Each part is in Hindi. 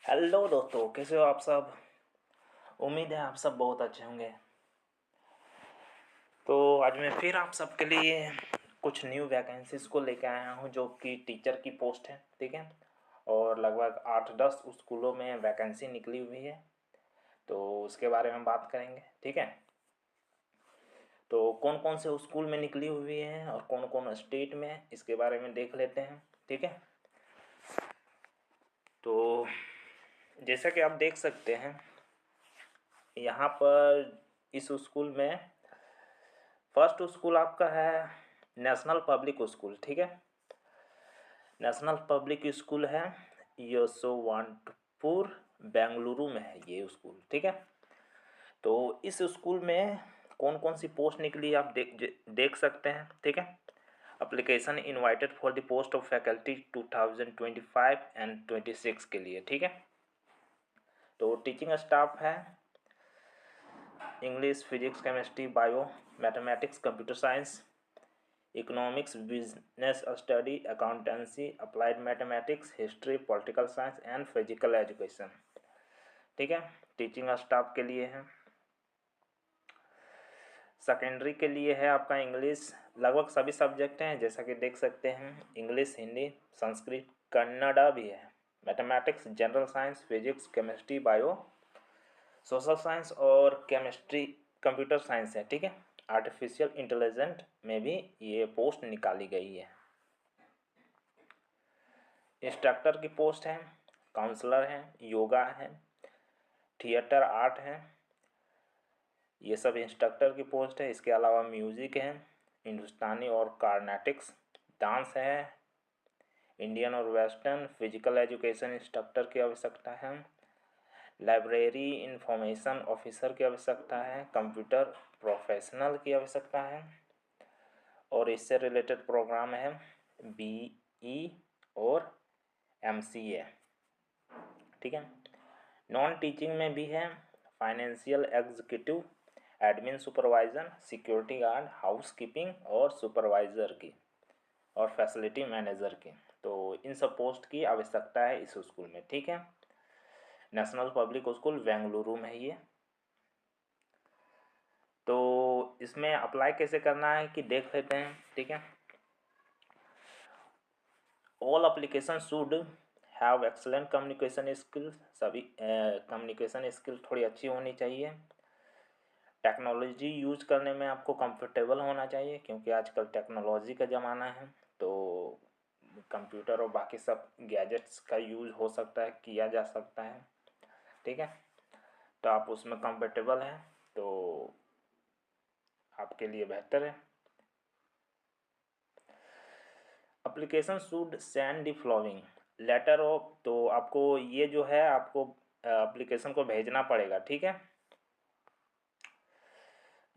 हेलो दोस्तों, कैसे हो आप सब। उम्मीद है आप सब बहुत अच्छे होंगे। तो आज मैं फिर आप सबके लिए कुछ न्यू वैकेंसीज को लेकर आया हूँ जो कि टीचर की पोस्ट है। ठीक है, और लगभग 8-10 स्कूलों में वैकेंसी निकली हुई है, तो उसके बारे में बात करेंगे। ठीक है, तो कौन कौन से स्कूल में निकली हुई है और कौन कौन स्टेट में, इसके बारे में देख लेते हैं। ठीक है, तो जैसा कि आप देख सकते हैं यहाँ पर इस स्कूल में फर्स्ट स्कूल आपका है नेशनल पब्लिक स्कूल। ठीक है, नेशनल पब्लिक स्कूल है यशोवंतपुर, बेंगलुरु में है ये स्कूल। ठीक है, तो इस स्कूल में कौन कौन सी पोस्ट निकली आप देख सकते हैं। ठीक है, application invited for the post of faculty 2025 and 26 के लिए। ठीक है, तो टीचिंग स्टाफ है English, physics, chemistry, bio, mathematics, computer science, economics, business study, accountancy, applied mathematics, history, political science and physical education. ठीक है, टीचिंग स्टाफ के लिए है। सेकेंडरी के लिए है आपका इंग्लिश, लगभग सभी सब्जेक्ट हैं जैसा कि देख सकते हैं, इंग्लिश, हिंदी, संस्कृत, कन्नड़ा भी है। Mathematics, general science, physics, chemistry, bio, social science और केमिस्ट्री, कंप्यूटर साइंस है। ठीक है, आर्टिफिशियल इंटेलिजेंट में भी ये पोस्ट निकाली गई है। इंस्ट्रक्टर की पोस्ट है, काउंसलर है, योगा है, थिएटर आर्ट है, ये सब इंस्ट्रक्टर की पोस्ट है। इसके अलावा म्यूज़िक है, हिंदुस्तानी और कार्नेटिक्स, डांस है, इंडियन और वेस्टर्न, फिजिकल एजुकेशन इंस्ट्रक्टर की आवश्यकता है, लाइब्रेरी इंफॉर्मेशन ऑफिसर की आवश्यकता है, कंप्यूटर प्रोफेशनल की आवश्यकता है, और इससे रिलेटेड प्रोग्राम है BE और MCA। ठीक है, नॉन टीचिंग में भी है financial executive, admin supervisor, security guard, house keeping और सुपरवाइज़र की, और फैसिलिटी मैनेजर की। तो इन सब पोस्ट की आवश्यकता है इस स्कूल में। ठीक है, नेशनल पब्लिक स्कूल बेंगलुरु में है ये। तो इसमें अप्लाई कैसे करना है कि देख लेते हैं। ठीक है, all application should have excellent communication skill, सभी कम्युनिकेशन स्किल थोड़ी अच्छी होनी चाहिए। टेक्नोलॉजी यूज करने में आपको कंफर्टेबल होना चाहिए क्योंकि आजकल टेक्नोलॉजी का ज़माना है, तो कंप्यूटर और बाकी सब गैजेट्स का यूज हो सकता है, किया जा सकता है। ठीक है, तो आप उसमें कंफर्टेबल हैं तो आपके लिए बेहतर है। Application should send the following letter of, तो आपको ये जो है आपको एप्लीकेशन को भेजना पड़ेगा। ठीक है,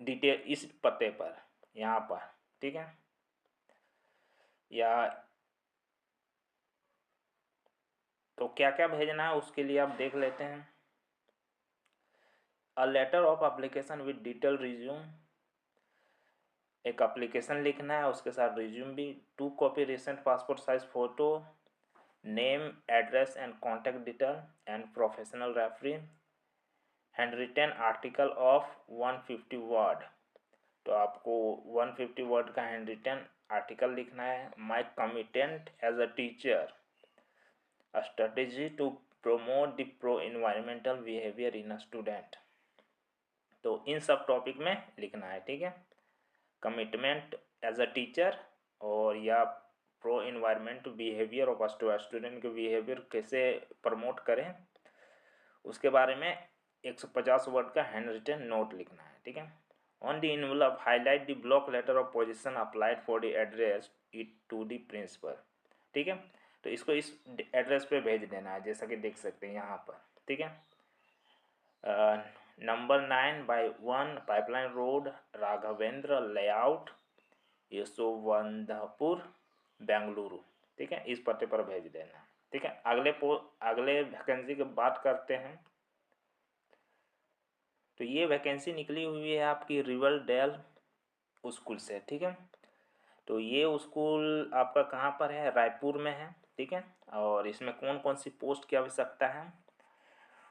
डिटेल इस पते पर यहाँ पर। ठीक है, या तो क्या क्या भेजना है उसके लिए आप देख लेते हैं। A letter of application with detail resume, एक एप्लीकेशन लिखना है उसके साथ रिज्यूम भी, 2 copy recent passport size photo, name, address and contact detail and professional referee, hand written article of 150 word, तो आपको 150 वर्ड का हैंड रिटन आर्टिकल लिखना है। My commitment as a teacher, a strategy to promote the pro environmental behavior in a student, तो इन सब टॉपिक में लिखना है। ठीक है, कमिटमेंट एज अ टीचर और या pro environment behaviour of student के बिहेवियर कैसे प्रमोट करें उसके बारे में 150 वर्ड का हैंड रिटन नोट लिखना है। ठीक है, on the envelope highlight the block letter of position applied for the address it to the principal. ठीक है, तो इसको इस एड्रेस पे भेज देना है जैसा कि देख सकते हैं यहाँ पर। ठीक है, number 9/1 pipeline road, Raghavendra layout, Yeshwanthpur, Bengaluru. ठीक है, इस पते पर भेज देना। ठीक है, अगले वैकेंसी की बात करते हैं। तो ये वैकेंसी निकली हुई है आपकी रिवरडेल स्कूल से। ठीक है, तो ये स्कूल आपका कहाँ पर है, रायपुर में है। ठीक है, और इसमें कौन कौन सी पोस्ट की आवश्यकता है,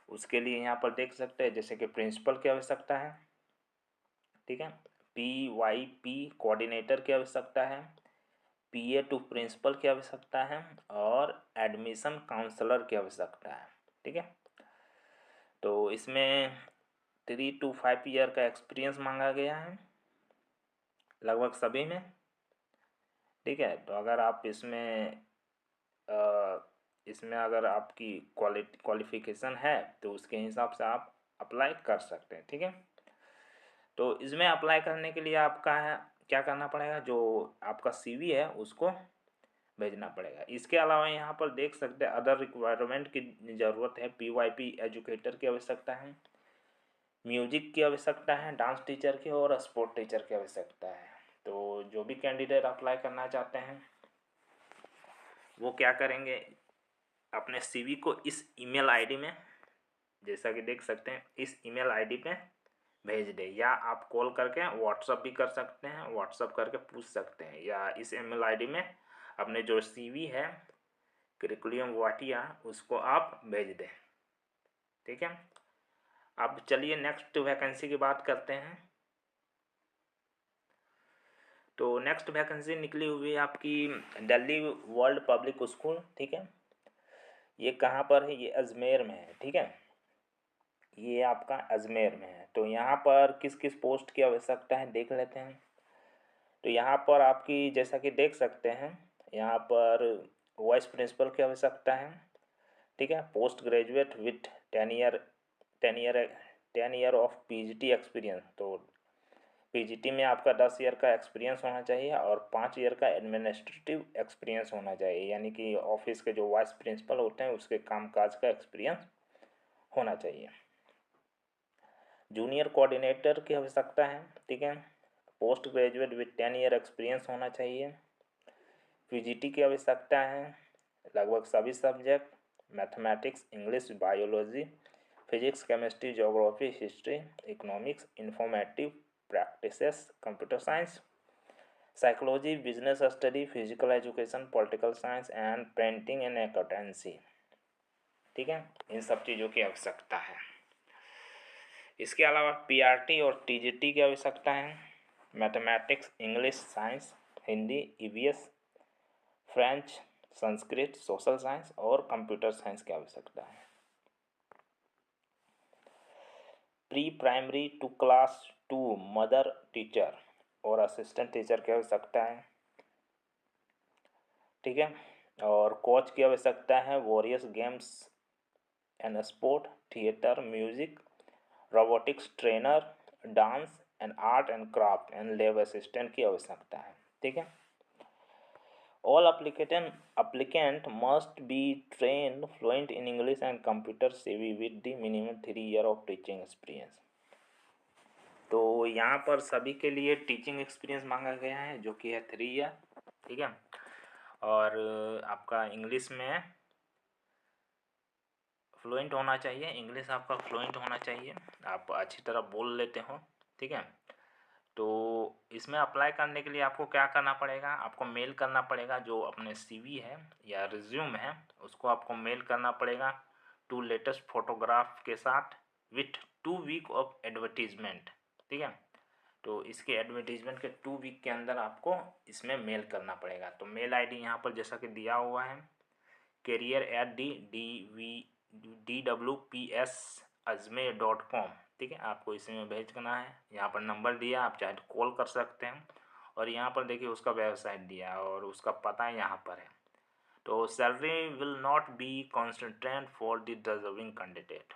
उसके लिए यहाँ पर देख सकते हैं जैसे कि प्रिंसिपल की आवश्यकता है, ठीक है, PYP कोऑर्डिनेटर की आवश्यकता है, PA टू प्रिंसिपल की आवश्यकता है और एडमिशन काउंसलर की आवश्यकता है, ठीक है। तो इसमें 3 to 5 ईयर का एक्सपीरियंस मांगा गया है लगभग सभी में, ठीक है। तो अगर आप इसमें अगर आपकी क्वालिफिकेशन है तो उसके हिसाब से आप अप्लाई कर सकते हैं, ठीक है। तो इसमें अप्लाई करने के लिए आपका क्या करना पड़ेगा, जो आपका CV है उसको भेजना पड़ेगा। इसके अलावा यहाँ पर देख सकते हैं अदर रिक्वायरमेंट की ज़रूरत है। PYP एजुकेटर की आवश्यकता है, म्यूजिक की आवश्यकता है, डांस टीचर की और स्पोर्ट टीचर की आवश्यकता है। तो जो भी कैंडिडेट अप्लाई करना चाहते हैं वो क्या करेंगे, अपने CV को इस ईमेल ID में, जैसा कि देख सकते हैं इस ईमेल ID पे भेज दे, या आप कॉल करके व्हाट्सअप भी कर सकते हैं, व्हाट्सअप करके पूछ सकते हैं, या इस ईमेल ID में अपने जो CV है करिकुलम वाटिया उसको आप भेज दें, ठीक है। अब चलिए नेक्स्ट वैकेंसी की बात करते हैं। तो नेक्स्ट वैकेंसी निकली हुई है आपकी दिल्ली वर्ल्ड पब्लिक स्कूल, ठीक है। ये कहाँ पर है, ये अजमेर में है, ठीक है, ये आपका अजमेर में है। तो यहाँ पर किस किस पोस्ट की आवश्यकता है देख लेते हैं। तो यहाँ पर आपकी जैसा कि देख सकते हैं यहाँ पर वाइस प्रिंसिपल की आवश्यकता है, ठीक है। Post graduate with 10 year of PGT experience. तो PGT में आपका 10 ईयर का एक्सपीरियंस होना चाहिए और 5 ईयर का एडमिनिस्ट्रेटिव एक्सपीरियंस होना चाहिए, यानी कि ऑफिस के जो वाइस प्रिंसिपल होते हैं उसके कामकाज का एक्सपीरियंस होना चाहिए। जूनियर कोऑर्डिनेटर की आवश्यकता है, ठीक है। Post graduate with 10 year experience होना चाहिए। PGT की आवश्यकता है लगभग सभी subject, mathematics, English, biology, physics, chemistry, geography, history, economics, informative practices, computer science, psychology, business study, physical education, political science and painting and accountancy, ठीक है। इन सब चीज़ों की आवश्यकता है। इसके अलावा PRT और TGT की आवश्यकता है। Mathematics, English, science, Hindi, EVS, French, Sanskrit, social science और कंप्यूटर साइंस की आवश्यकता है। Pre primary to class 2 mother teacher और असिस्टेंट टीचर की आवश्यकता है, ठीक है। और कोच की आवश्यकता है various games and sport, theatre, music, robotics trainer, dance and art and craft and lab assistant की आवश्यकता है, ठीक है। All applicant must be trained fluent in English and computer savvy with the minimum 3 year of teaching experience। तो यहाँ पर सभी के लिए टीचिंग एक्सपीरियंस मांगा गया है जो कि है 3 ईयर, ठीक है। और आपका इंग्लिश में फ्लुएंट होना चाहिए, इंग्लिश आपका फ्लुएंट होना चाहिए, आप अच्छी तरह बोल लेते हो, ठीक है। तो इसमें अप्लाई करने के लिए आपको क्या करना पड़ेगा, आपको मेल करना पड़ेगा जो अपने CV है या रिज्यूम है उसको आपको मेल करना पड़ेगा 2 लेटेस्ट फोटोग्राफ के साथ विथ 2 वीक ऑफ एडवर्टीजमेंट, ठीक है। तो इसके एडवर्टीजमेंट के 2 वीक के अंदर आपको इसमें मेल करना पड़ेगा। तो मेल ID यहाँ पर जैसा कि दिया हुआ है career@dwpsajmer.com, ठीक है। आपको इसमें भेजना है, यहाँ पर नंबर दिया, आप चाहे तो कॉल कर सकते हैं। और यहाँ पर देखिए उसका वेबसाइट दिया है और उसका पता यहाँ पर है। तो salary will not be constant for the deserving candidate,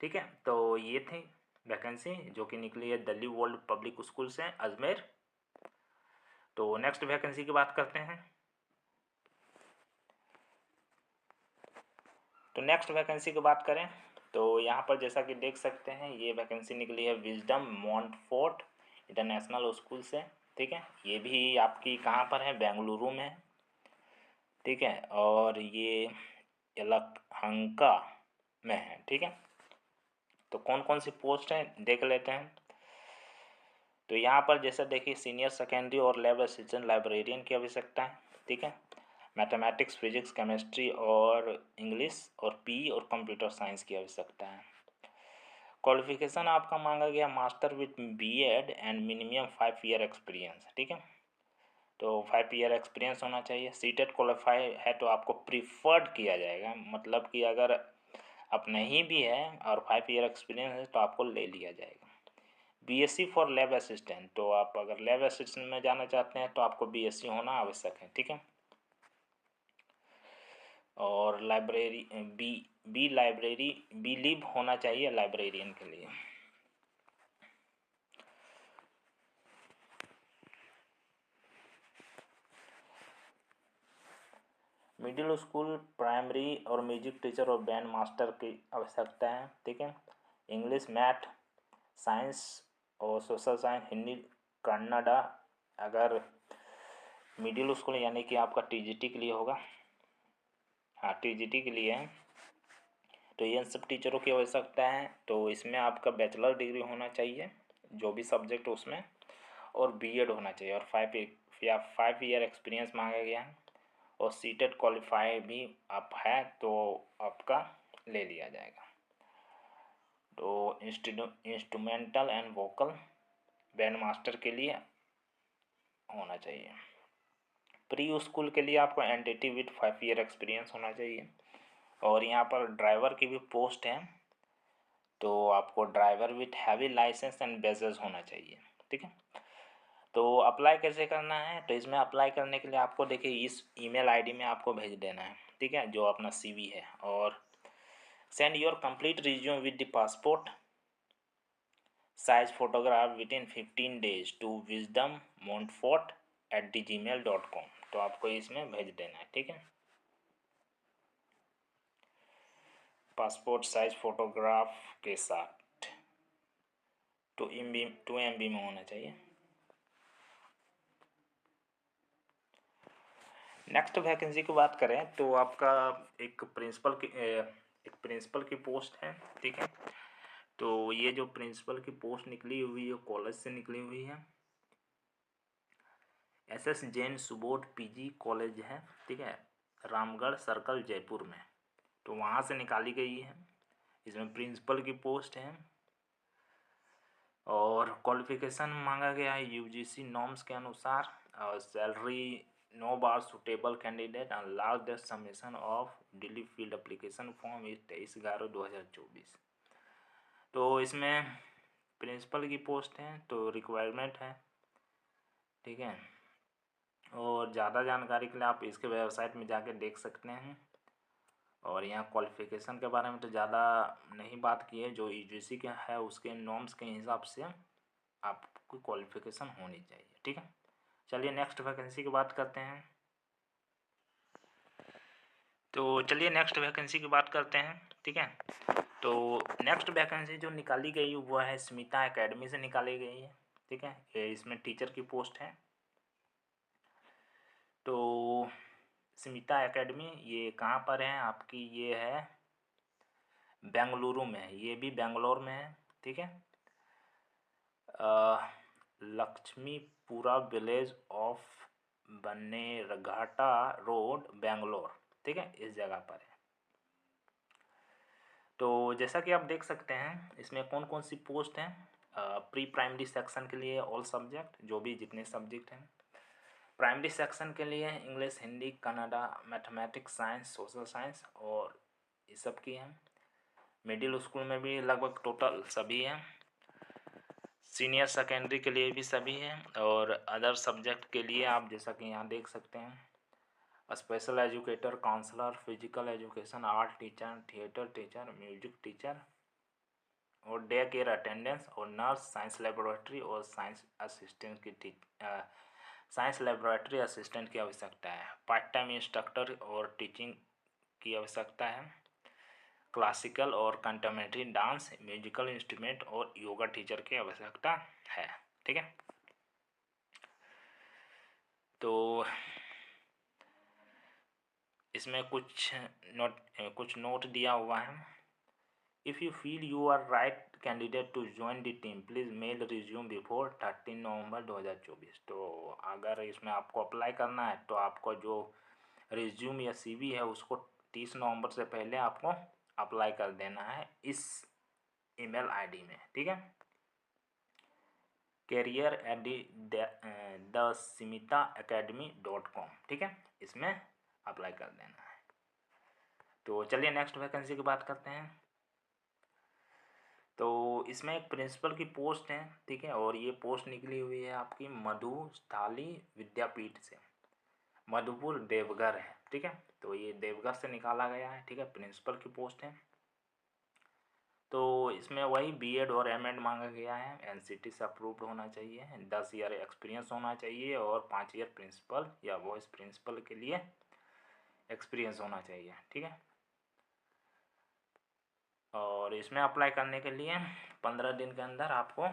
ठीक है। तो ये थी वैकेंसी जो कि निकली है दिल्ली वर्ल्ड पब्लिक स्कूल से अजमेर। तो नेक्स्ट वैकेंसी की बात करते हैं। तो नेक्स्ट वैकेंसी की बात करें तो यहाँ पर जैसा कि देख सकते हैं ये वैकेंसी निकली है विजडम मॉन्टफोर्ट इंटरनेशनल स्कूल से, ठीक है। ये भी आपकी कहाँ पर है, बेंगलुरु में, ठीक है। और ये यलहंका में है, ठीक है। तो कौन कौन सी पोस्ट हैं देख लेते हैं। तो यहाँ पर जैसा देखिए सीनियर सेकेंडरी और लैब असिस्टेंट लाइब्रेरियन की आवश्यकता है, ठीक है। मैथमेटिक्स, फिजिक्स, केमिस्ट्री और इंग्लिश और पी और कंप्यूटर साइंस की आवश्यकता है। क्वालिफिकेशन आपका मांगा गया master with BEd and minimum 5 year experience, ठीक है। तो 5 ईयर एक्सपीरियंस होना चाहिए। सीटेट क्वालिफाई है तो आपको प्रीफर्ड किया जाएगा, मतलब कि अगर आप नहीं भी है और 5 ईयर एक्सपीरियंस है तो आपको ले लिया जाएगा। बीएससी फॉर लैब असिस्टेंट, तो आप अगर लैब असिस्टेंट में जाना चाहते हैं तो आपको बीएससी होना आवश्यक है, ठीक है। और लाइब्रेरी बी लीव होना चाहिए लाइब्रेरियन के लिए। मिडिल स्कूल, प्राइमरी और म्यूजिक टीचर और बैंड मास्टर की आवश्यकता है, ठीक है। इंग्लिश, मैथ, साइंस और सोशल साइंस, हिंदी, कन्नड़ा। अगर मिडिल स्कूल यानी कि आपका टीजीटी के लिए होगा, हाँ टीजीटी के लिए है, तो ये सब टीचरों की आवश्यकता है। तो इसमें आपका बैचलर डिग्री होना चाहिए जो भी सब्जेक्ट उसमें, और बीएड होना चाहिए, और 5 ईयर एक्सपीरियंस मांगा गया है। और सीटेट क्वालिफाई भी आप है तो आपका ले लिया जाएगा। तो instrumental and vocal band master के लिए होना चाहिए। प्री स्कूल के लिए आपको एनटीटी विथ 5 ईयर एक्सपीरियंस होना चाहिए। और यहाँ पर ड्राइवर की भी पोस्ट है, तो आपको driver with heavy licence and badges होना चाहिए, ठीक है। तो अप्लाई कैसे करना है, तो इसमें अप्लाई करने के लिए आपको देखिए इस ईमेल आईडी में आपको भेज देना है, ठीक है, जो अपना सीवी है। और send your complete resume with the passport size photograph within 15 days to wisdom montfort@gmail.com। तो आपको इसमें भेज देना है, ठीक है। पासपोर्ट साइज फोटोग्राफ के साथ 2 MB में होना चाहिए। नेक्स्ट वैकेंसी की बात करें तो आपका एक प्रिंसिपल की पोस्ट है, ठीक है। तो ये जो प्रिंसिपल की पोस्ट निकली हुई है कॉलेज से निकली हुई है, SS Jain Subodh PG college है, ठीक है, रामगढ़ सर्कल जयपुर में। तो वहाँ से निकाली गई है। इसमें प्रिंसिपल की पोस्ट है और क्वालिफिकेशन मांगा गया है यूजीसी नॉर्म्स के अनुसार, और सैलरी 9 बार suitable candidate and last date submission of duly filled application form is 23/11/2024। तो इसमें प्रिंसिपल की पोस्ट है तो रिक्वायरमेंट है, ठीक है। और ज़्यादा जानकारी के लिए आप इसके वेबसाइट में जाके देख सकते हैं। और यहाँ क्वालिफिकेशन के बारे में तो ज़्यादा नहीं बात की है, जो यूजीसी के है उसके नॉर्म्स के हिसाब से आपको क्वालिफिकेशन होनी चाहिए, ठीक है। चलिए नेक्स्ट वैकेंसी की बात करते हैं। तो चलिए नेक्स्ट वैकेंसी की बात करते हैं, ठीक है। तो नेक्स्ट वैकेंसी जो निकाली गई वो है स्मिता एकेडमी से निकाली गई है, ठीक है। ये इसमें टीचर की पोस्ट है। तो स्मिता एकेडमी ये कहाँ पर है आपकी, ये है बेंगलुरु में है, ये भी बेंगलोर में है, ठीक है। Lakshmipura village of Bannerghatta road Bangalore, ठीक है, इस जगह पर है। तो जैसा कि आप देख सकते हैं इसमें कौन कौन सी पोस्ट हैं। प्री प्राइमरी सेक्शन के लिए ऑल सब्जेक्ट, जो भी जितने सब्जेक्ट हैं। प्राइमरी सेक्शन के लिए English, Hindi, Kannada, mathematics, science, social science और ये सब की हैं। मिडिल स्कूल में भी लगभग टोटल सभी हैं। सीनियर सेकेंडरी के लिए भी सभी हैं। और अदर सब्जेक्ट के लिए आप जैसा कि यहाँ देख सकते हैं special educator, counsellor, physical education, art teacher, theatre teacher, music teacher और डे केयर अटेंडेंस और नर्स, साइंस लेबोरेटरी और साइंस लेबोरेटरी असिस्टेंट की आवश्यकता है। पार्ट टाइम इंस्ट्रक्टर और टीचिंग की आवश्यकता है। क्लासिकल और कंटेम्प्रेरी डांस, म्यूजिकल इंस्ट्रूमेंट और योगा टीचर की आवश्यकता है, ठीक है। तो इसमें कुछ नोट दिया हुआ है। If you feel you are right candidate to join the team please mail resume before 13 November 2024। तो अगर इसमें आपको अप्लाई करना है तो आपको जो रिज्यूम या CV है उसको 30 नवंबर से पहले आपको अप्लाई कर देना है इस ईमेल ID में, ठीक है, career@thesmitaacademy.com, ठीक है, इसमें अप्लाई कर देना है। तो चलिए नेक्स्ट वैकेंसी की बात करते हैं। तो इसमें एक प्रिंसिपल की पोस्ट है, ठीक है, और ये पोस्ट निकली हुई है आपकी मधुस्थाली विद्यापीठ से, मधुपुर देवघर है, ठीक है, तो ये देवघर से निकाला गया है, ठीक है, प्रिंसिपल की पोस्ट है। तो इसमें वही B.Ed और M.Ed मांगा गया है, NCT से अप्रूव्ड होना चाहिए, 10 ईयर एक्सपीरियंस होना चाहिए और 5 ईयर प्रिंसिपल या वाइस प्रिंसिपल के लिए एक्सपीरियंस होना चाहिए, ठीक है। और इसमें अप्लाई करने के लिए 15 दिन के अंदर आपको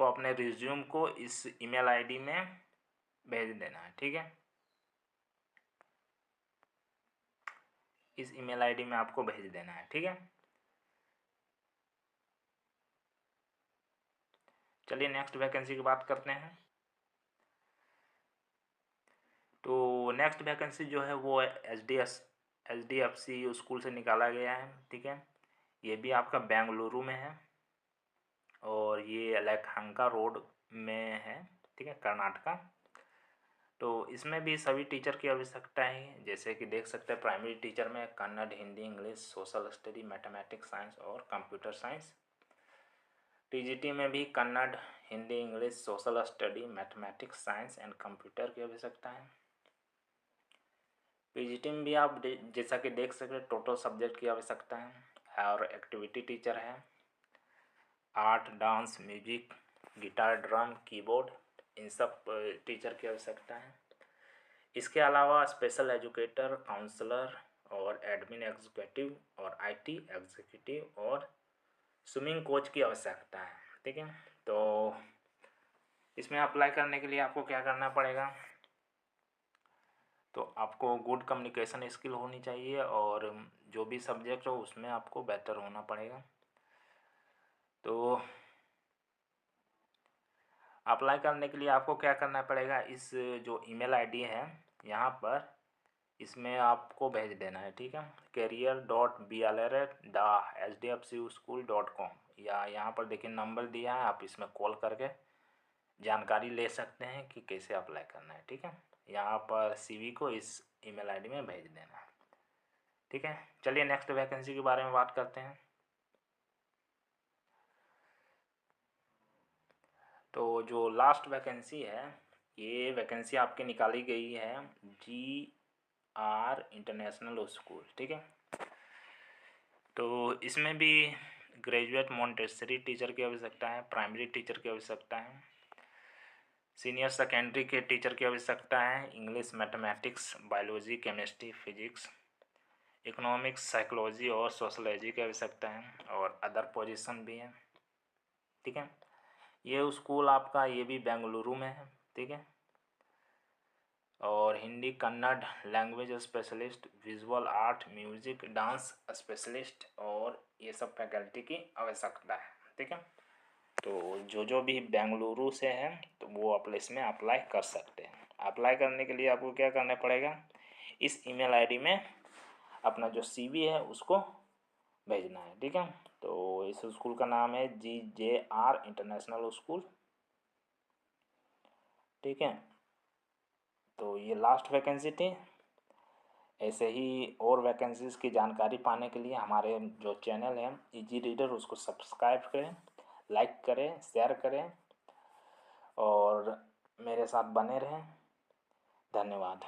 अपने रिज्यूम को इस ईमेल ID में भेज देना है, ठीक है, इस ईमेल ID में आपको भेज देना है, ठीक है। चलिए नेक्स्ट वैकेंसी की बात करते हैं। तो नेक्स्ट वैकेंसी जो है वो HDFC स्कूल से निकाला गया है, ठीक है, ये भी आपका बेंगलुरु में है और ये यलहंका रोड में है, ठीक है, कर्नाटका। तो इसमें भी सभी टीचर की आवश्यकता है, जैसे कि देख सकते हैं प्राइमरी टीचर में Kannada, Hindi, English, social study, mathematics, science और कंप्यूटर साइंस। TGT में भी Kannada, Hindi, English, social study, mathematics, science and computer की आवश्यकता है। PGT में भी आप जैसा कि देख सकते हैं टोटल सब्जेक्ट की आवश्यकता है और एक्टिविटी टीचर है, art, dance, music, guitar, drum, keyboard, इन सब टीचर की आवश्यकता है। इसके अलावा स्पेशल एजुकेटर, काउंसलर और एडमिन एग्जीक्यूटिव और IT एग्जीक्यूटिव और स्विमिंग कोच की आवश्यकता है, ठीक है। तो इसमें अप्लाई करने के लिए आपको क्या करना पड़ेगा, तो आपको गुड कम्युनिकेशन स्किल होनी चाहिए और जो भी सब्जेक्ट हो उसमें आपको बेहतर होना पड़ेगा। तो अप्लाई करने के लिए आपको क्या करना पड़ेगा, इस जो ईमेल ID है यहाँ पर इसमें आपको भेज देना है, ठीक है, career.blr@hdfcschool.com, या यहाँ पर देखिए नंबर दिया है, आप इसमें कॉल करके जानकारी ले सकते हैं कि कैसे अप्लाई करना है, ठीक है। यहाँ पर CV को इस ईमेल ID में भेज देना है, ठीक है। चलिए नेक्स्ट वैकेंसी के बारे में बात करते हैं। तो जो लास्ट वैकेंसी है, ये वैकेंसी आपकी निकाली गई है GR इंटरनेशनल स्कूल, ठीक है। तो इसमें भी ग्रेजुएट मॉन्टेसरी टीचर की आवश्यकता है, प्राइमरी टीचर की आवश्यकता है, सीनियर सेकेंडरी के टीचर की आवश्यकता है, English, mathematics, biology, chemistry, physics, economics, psychology और सोशलॉजी की आवश्यकता है और अदर पोजीशन भी है, ठीक है। ये स्कूल आपका ये भी बेंगलुरु में है, ठीक है, और Hindi, Kannada language specialist, visual art, music, dance specialist और ये सब फैकल्टी की आवश्यकता है, ठीक है। तो जो भी बेंगलुरु से है तो वो अपने इसमें अप्लाई कर सकते हैं। अप्लाई करने के लिए आपको क्या करना पड़ेगा, इस ईमेल ID में अपना जो CV है उसको भेजना है, ठीक है। तो इस स्कूल का नाम है GJR इंटरनेशनल स्कूल, ठीक है। तो ये लास्ट वैकेंसी थी। ऐसे ही और वैकेंसीज़ की जानकारी पाने के लिए हमारे जो चैनल है इजी रीडर उसको सब्सक्राइब करें, लाइक करें, शेयर करें और मेरे साथ बने रहें। धन्यवाद।